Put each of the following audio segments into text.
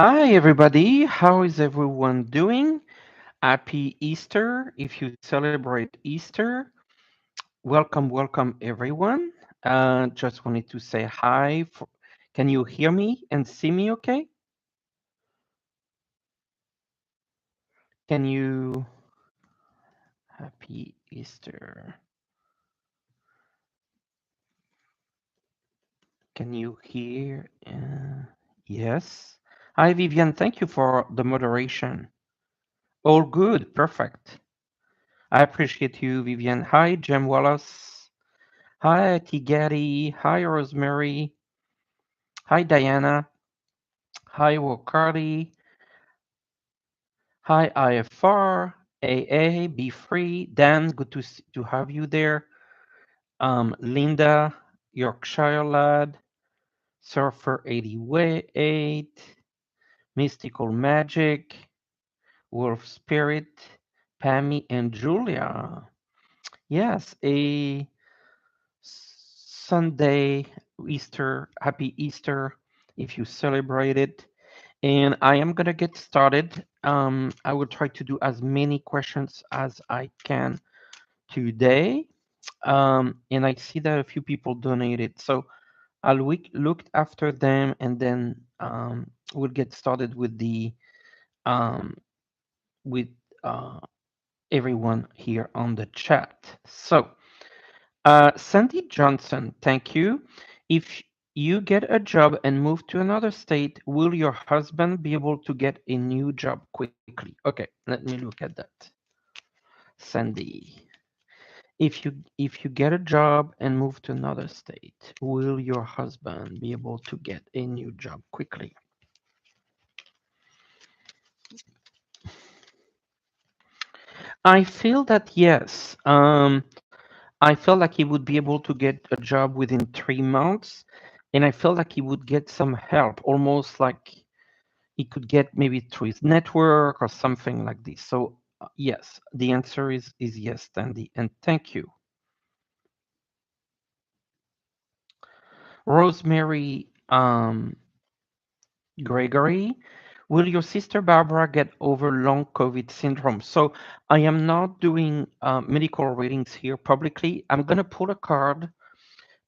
Hi, everybody. How is everyone doing? Happy Easter. If you celebrate Easter, welcome, everyone. Just wanted to say hi. Can you hear me and see me okay? Can you? Happy Easter. Can you hear? Yes. Hi, Vivian. Thank you for the moderation. All good. Perfect. I appreciate you, Vivian. Hi, Jem Wallace. Hi, Tigari. Hi, Rosemary. Hi, Diana. Hi, Wakari. Hi, IFR. AA, be free. Dan, good to have you there. Linda, Yorkshire lad. Surfer 88. Mystical Magic. Wolf Spirit. Pammy and Julia. Yes, a Sunday Easter. Happy Easter if you celebrate it. And I am going to get started. I will try to do as many questions as I can today. And I see that a few people donated. So I'll look after them and then we'll get started um, with uh, everyone here on the chat. So Sandy Johnson, thank you. If you get a job and move to another state, will your husband be able to get a new job quickly? Okay, let me look at that. Sandy, if you get a job and move to another state, will your husband be able to get a new job quickly? I feel that yes. I felt like he would be able to get a job within 3 months, and I felt like he would get some help, almost like he could get maybe through his network or something like this. So yes, the answer is yes, Sandy, and thank you. Rosemary Gregory, will your sister Barbara get over long COVID syndrome? So I am not doing medical readings here publicly. I'm gonna pull a card,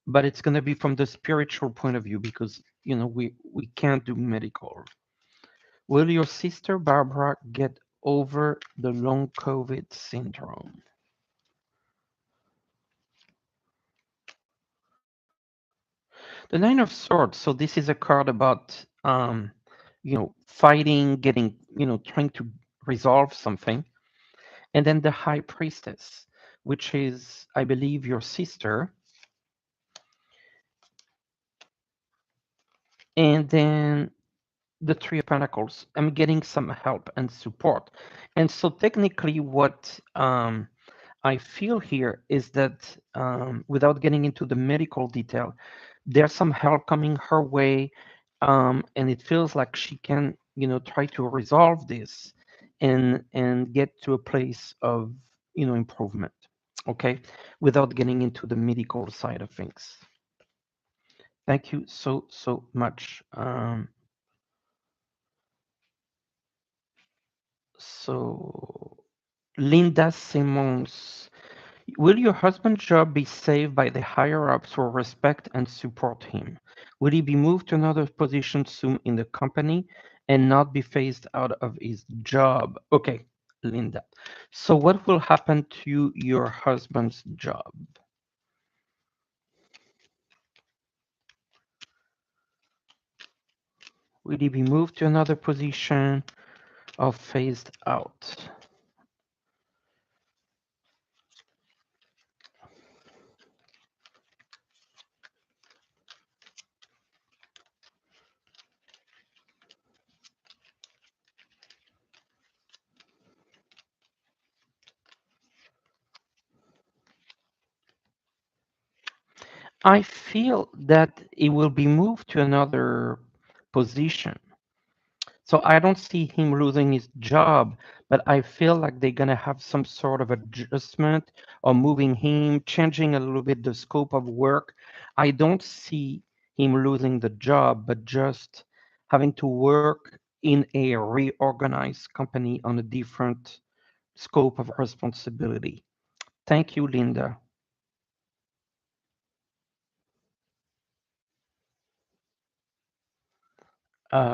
but it's gonna be from the spiritual point of view because we can't do medical. Will your sister Barbara get over the long COVID syndrome? The Nine of Swords. So this is a card about fighting, getting, trying to resolve something. And then the High Priestess, which is, I believe, your sister. And then the Three of Pentacles. I'm getting some help and support. And so technically what I feel here is that without getting into the medical detail, there's some help coming her way, and it feels like she can, try to resolve this and get to a place of, improvement. Okay, without getting into the medical side of things. Thank you so much. So Linda Simmons. Will your husband's job be saved by the higher ups who respect and support him? Will he be moved to another position soon in the company and not be phased out of his job? Okay, Linda. So, what will happen to your husband's job? Will he be moved to another position or phased out? I feel that he will be moved to another position. So I don't see him losing his job, but I feel like they're gonna have some sort of adjustment or moving him, changing a little bit the scope of work. I don't see him losing the job, but just having to work in a reorganized company on a different scope of responsibility. Thank you, Linda.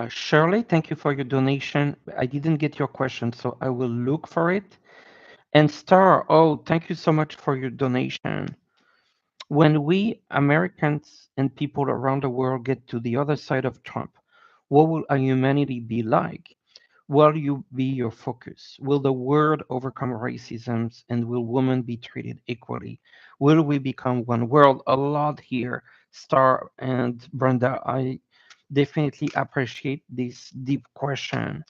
Shirley, thank you for your donation. I didn't get your question, so I will look for it. And Star, oh, thank you so much for your donation. When we Americans and people around the world get to the other side of Trump, what will our humanity be like? Will you be your focus? Will the world overcome racism and will women be treated equally? Will we become one world? A lot here, Star and Brenda. I definitely appreciate this deep question.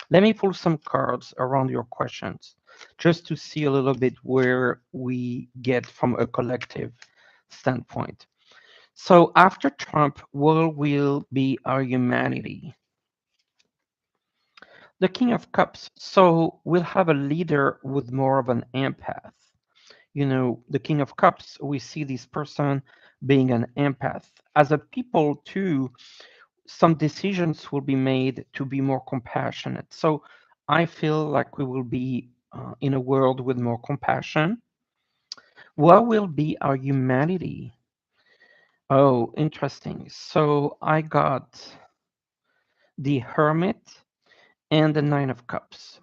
Let me pull some cards around your questions just to see a little bit where we get from a collective standpoint. So after Trump, what will be our humanity? The King of Cups. So we'll have a leader with more of an empath. You know, the King of Cups, we see this person being an empath. As a people, too, some decisions will be made to be more compassionate. So I feel like we will be in a world with more compassion. What will be our humanity? Oh, interesting. So I got the Hermit and the Nine of Cups.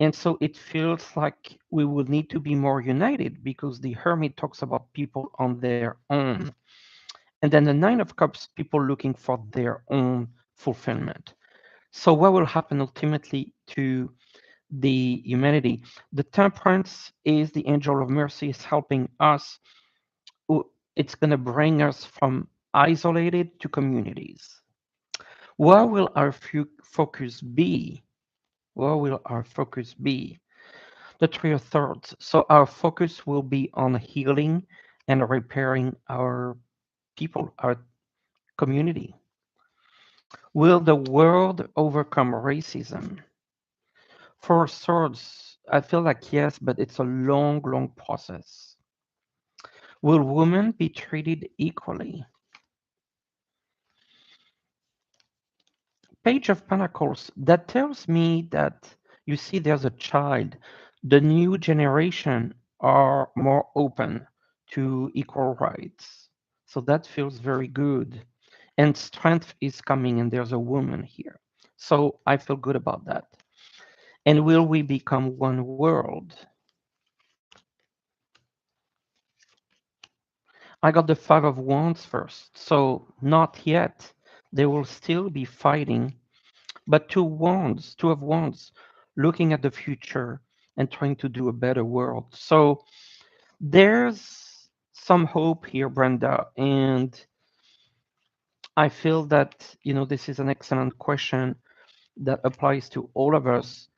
And so it feels like we will need to be more united because the Hermit talks about people on their own. And then the Nine of Cups, people looking for their own fulfillment. So what will happen ultimately to the humanity? The Temperance is the angel of mercy is helping us. It's going to bring us from isolated to communities. What will our focus be? What will our focus be? The Three of Swords. So our focus will be on healing and repairing our people, our community. Will the world overcome racism? For swords, I feel like yes, but it's a long, long process. Will women be treated equally? Page of Pentacles, that tells me that you see there's a child. The new generation are more open to equal rights. So that feels very good. And strength is coming, and there's a woman here. So I feel good about that. And will we become one world? I got the Five of Wands first. So not yet. They will still be fighting. But two of wands, looking at the future and trying to do a better world. So there's some hope here, Brenda. And I feel that, this is an excellent question that applies to all of us.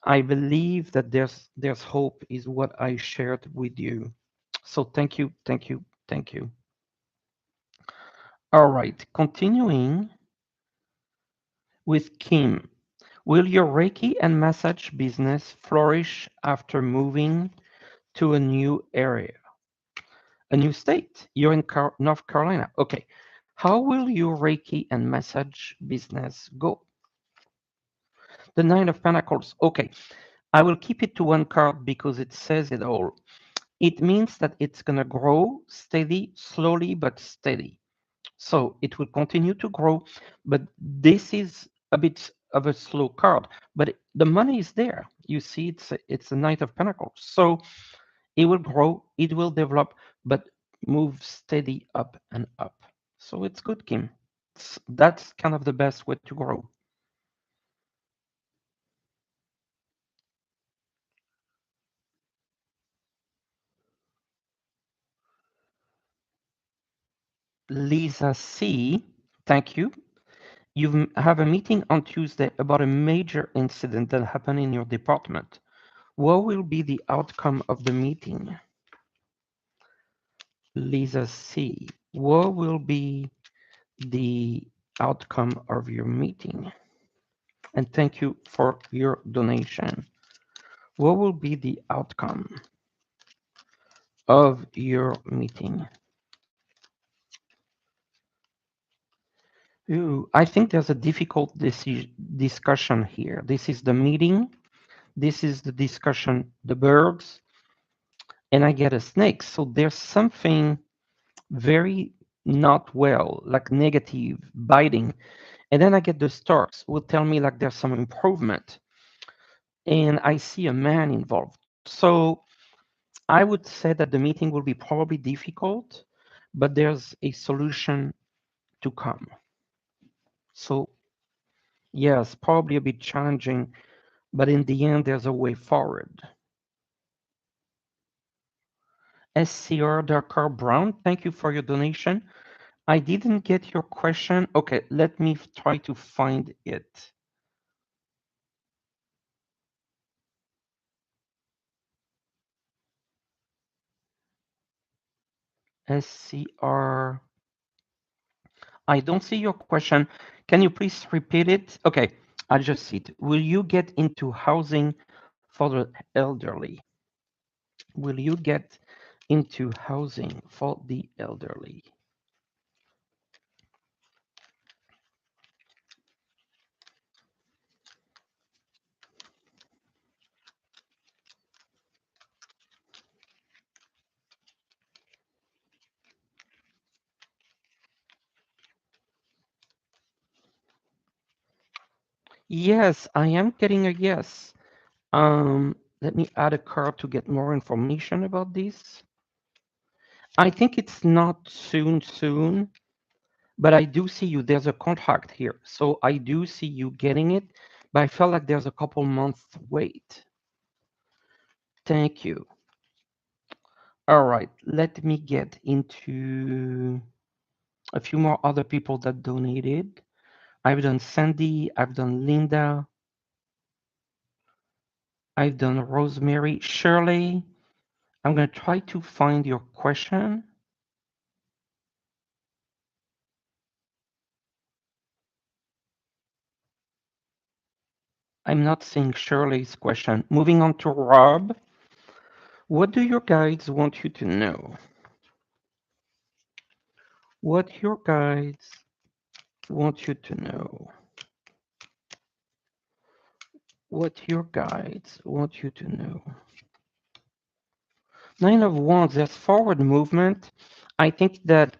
I believe that there's hope is what I shared with you. So thank you, thank you, thank you. All right, continuing with Kim. Will your Reiki and massage business flourish after moving to a new area, a new state? You're in North Carolina. Okay. How will your Reiki and massage business go? The Nine of Pentacles. Okay. I will keep it to one card because it says it all. It means that it's going to grow steady, slowly, but steady. So it will continue to grow, but this is a bit of a slow card. But the money is there. You see, it's the Knight of Pentacles. So it will grow, it will develop, but move steady up and up. So it's good, Kim. That's kind of the best way to grow. Lisa C, thank you. You have a meeting on Tuesday about a major incident that happened in your department. What will be the outcome of the meeting? Lisa C. What will be the outcome of your meeting? And thank you for your donation. What will be the outcome of your meeting? Ooh, I think there's a difficult discussion here. This is the meeting. This is the discussion, the birds, and I get a snake. So there's something very not well, like negative, biting. And then I get the storks will tell me like there's some improvement. And I see a man involved. So I would say that the meeting will be probably difficult, but there's a solution to come. So yes, probably a bit challenging, but in the end, there's a way forward. SCR Dakar Brown, thank you for your donation. I didn't get your question. Okay, let me try to find it. SCR. I don't see your question. Can you please repeat it? Okay, I just see it. Will you get into housing for the elderly? Will you get into housing for the elderly? Yes, I am getting a yes. Let me add a card to get more information about this. I think it's not soon, but I do see you. There's a contract here. So I do see you getting it, but I felt like there's a couple months wait. Thank you. All right, let me get into a few more other people that donated. I've done Sandy, I've done Linda, I've done Rosemary. Shirley, I'm going to try to find your question. I'm not seeing Shirley's question. Moving on to Rob. What do your guides want you to know? What your guides want you to know? What your guides want you to know? Nine of Wands, there's forward movement. I think that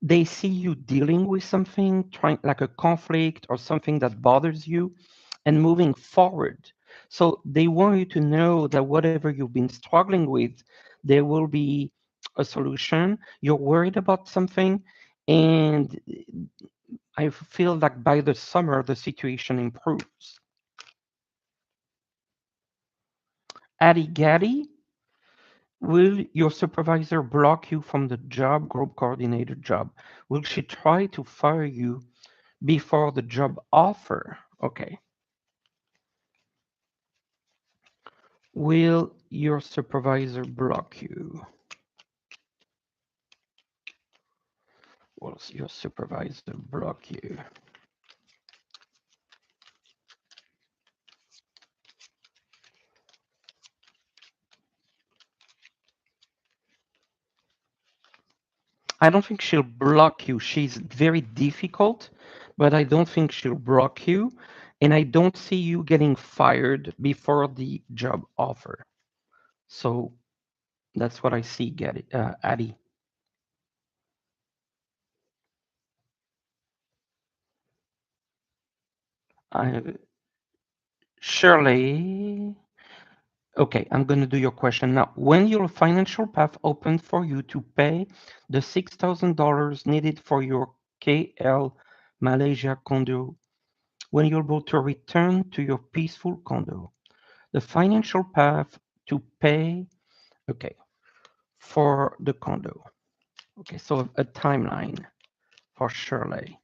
they see you dealing with something, trying like a conflict or something that bothers you, and moving forward. So they want you to know that whatever you've been struggling with, there will be a solution. You're worried about something, and I feel like by the summer, the situation improves. Addy Gaddy, will your supervisor block you from the job, group coordinator job? Will she try to fire you before the job offer? Okay. Will your supervisor block you? Will your supervisor block you? I don't think she'll block you. She's very difficult, but I don't think she'll block you. And I don't see you getting fired before the job offer. So that's what I see, Addie. Uh, Shirley. Okay, I'm going to do your question now. When your financial path opened for you to pay the $6,000 needed for your KL Malaysia condo, when you're able to return to your peaceful condo, the financial path to pay, okay, for the condo. Okay, so a timeline for Shirley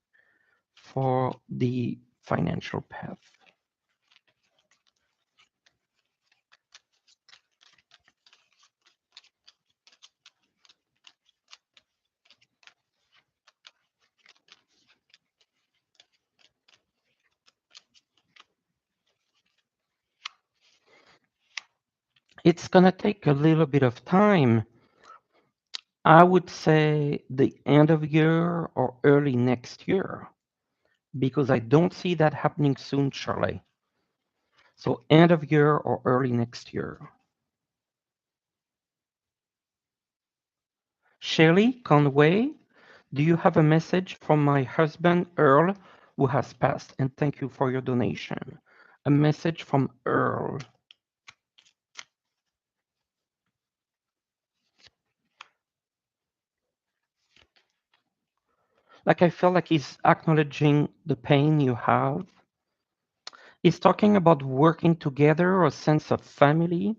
for the financial path. It's going to take a little bit of time. I would say the end of year or early next year because I don't see that happening soon, Shirley. So end of year or early next year. Shelley Conway, do you have a message from my husband Earl who has passed? And thank you for your donation. A message from Earl. Like I feel like he's acknowledging the pain you have. He's talking about working together, a sense of family.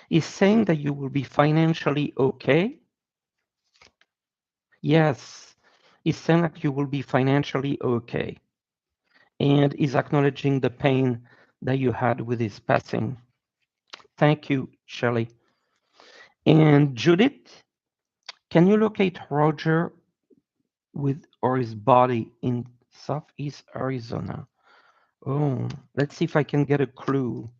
He's saying that you will be financially okay. Yes, he's saying that you will be financially okay. And he's acknowledging the pain that you had with his passing. Thank you, Shelley. And Judith, can you locate Roger with or his body in Southeast Arizona? Oh, let's see if I can get a clue.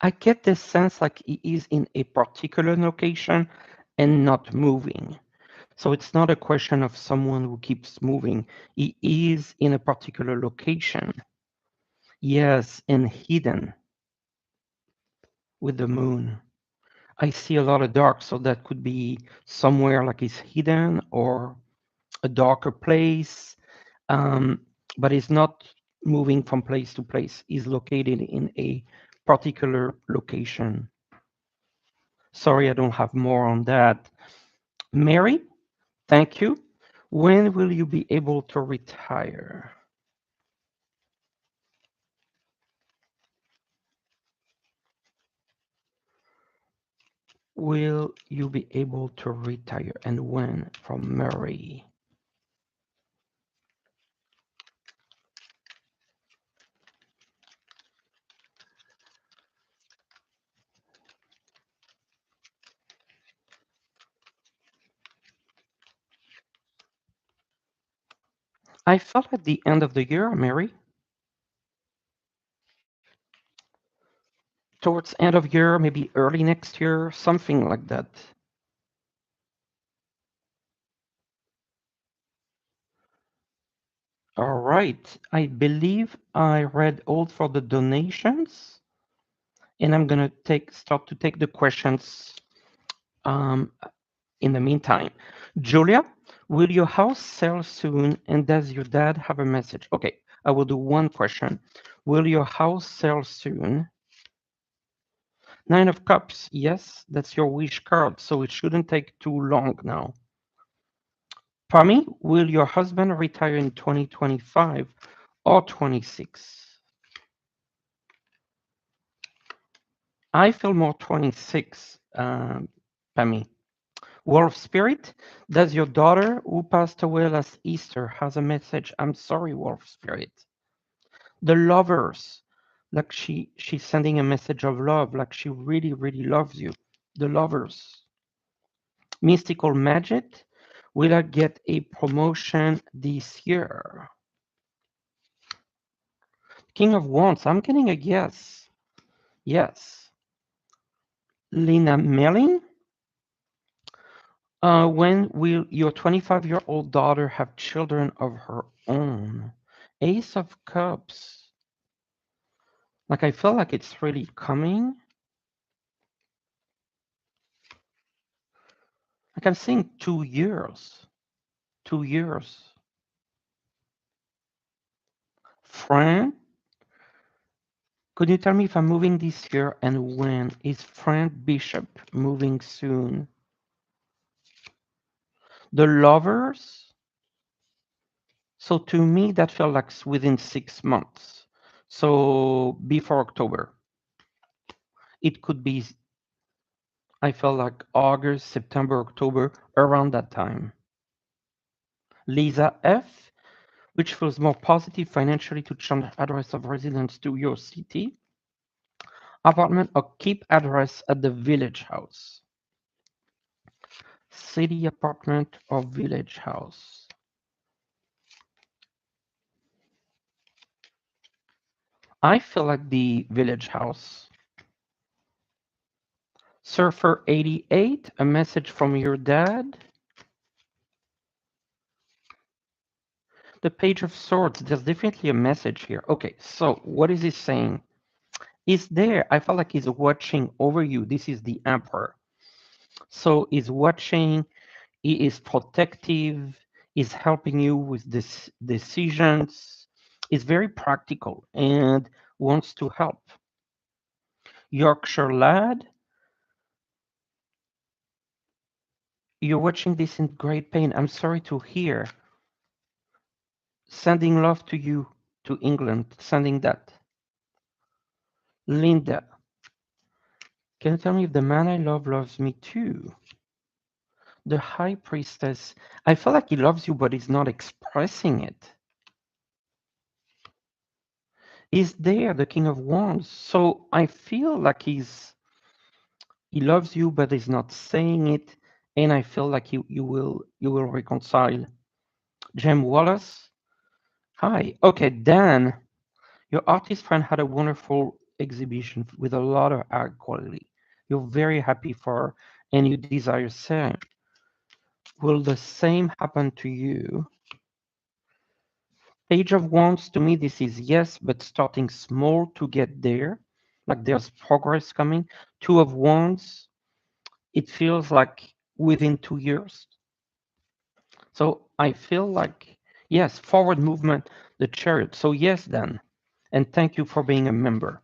I get this sense like he is in a particular location and not moving. So it's not a question of someone who keeps moving. He is in a particular location. Yes, and hidden with the moon. I see a lot of dark, so that could be somewhere like it's hidden or a darker place. Um, but it's not moving from place to place. It's located in a particular location. Sorry, I don't have more on that. Mary, thank you. When will you be able to retire? Will you be able to retire and when? From Mary. I felt at the end of the year, Mary, towards end of year, maybe early next year, something like that. All right. I believe I read all for the donations, and I'm gonna start to take the questions um, in the meantime. Julia, will your house sell soon? And does your dad have a message? Okay, I will do one question. Will your house sell soon? Nine of Cups. Yes, that's your wish card, so it shouldn't take too long now. Pami, will your husband retire in 2025 or 26? I feel more 26, Pami. Wolf Spirit, does your daughter who passed away last Easter has a message? I'm sorry, Wolf Spirit. The lovers, like she's sending a message of love, like she really, really loves you. The lovers. Mystical Magic, will I get a promotion this year? King of Wands, I'm getting a yes. Yes. Lena Melling, when will your 25-year-old daughter have children of her own? Ace of Cups. Like I feel like it's really coming. Like I'm seeing 2 years. 2 years. Fran, could you tell me if I'm moving this year and when? Is Fran Bishop moving soon? The Lovers. So to me, that felt like within 6 months. So before October. It could be, I felt like August, September, October, around that time. Lisa F, which feels more positive financially to change address of residence to your city, apartment, or keep address at the village house. City apartment or village house. I feel like the village house. Surfer 88, a message from your dad. The Page of Swords, there's definitely a message here. Okay, so what is he saying? He's there. I feel like he's watching over you. This is the Emperor. So he's watching, he is protective, he's helping you with this decisions. He's very practical and wants to help. Yorkshire lad, you're watching this in great pain. I'm sorry to hear. Sending love to you, to England, sending that. Linda, can you tell me if the man I love loves me too? The High Priestess, I feel like he loves you, but he's not expressing it. He's there, the King of Wands. So I feel like he loves you, but he's not saying it. And I feel like you will reconcile. Jem Wallace, hi. Okay, Dan, your artist friend had a wonderful exhibition with a lot of art quality. You're very happy for her, and you desire same. Will the same happen to you? Page of Wands, to me, this is yes, but starting small to get there. Like there's progress coming. Two of Wands, it feels like within 2 years. So I feel like, yes, forward movement, the chariot. So yes, then. And thank you for being a member.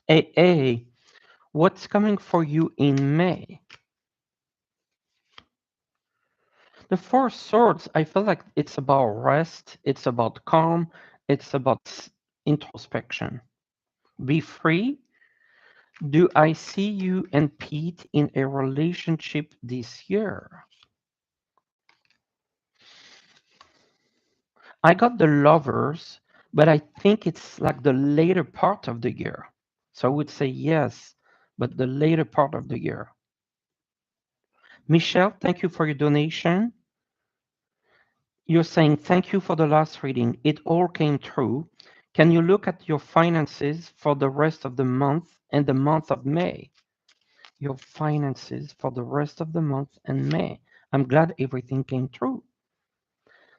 AA, what's coming for you in May? The Four of Swords, I feel like it's about rest, it's about calm, it's about introspection. Be free. Do I see you and Pete in a relationship this year? I got the lovers, but I think it's like the later part of the year. So I would say yes, but the later part of the year. Michelle, thank you for your donation. You're saying thank you for the last reading. It all came true. Can you look at your finances for the rest of the month and the month of May? Your finances for the rest of the month and May. I'm glad everything came true.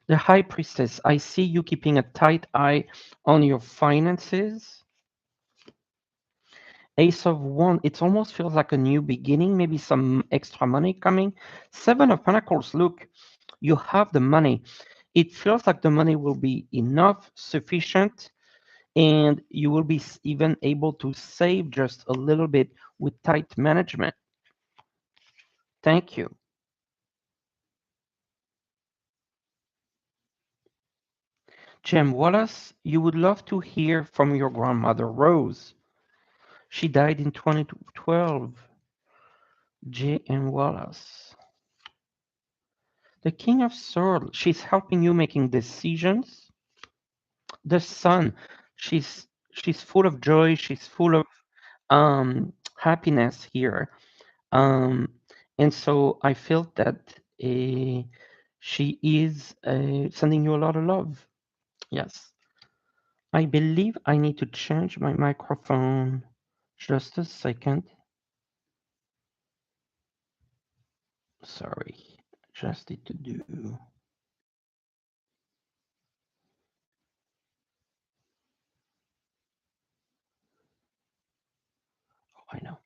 The High Priestess, I see you keeping a tight eye on your finances. Ace of Wands, it almost feels like a new beginning, maybe some extra money coming. Seven of Pentacles, look, you have the money. It feels like the money will be enough, sufficient, and you will be even able to save just a little bit with tight management. Thank you. Jem Wallace, you would love to hear from your grandmother, Rose. She died in 2012. J. M. Wallace. The King of Swords, she's helping you making decisions. The Sun, she's full of joy. She's full of happiness here. Um, and so I felt that she is sending you a lot of love. Yes. I believe I need to change my microphone. Just a second. Sorry. Just need to do. Oh, I know.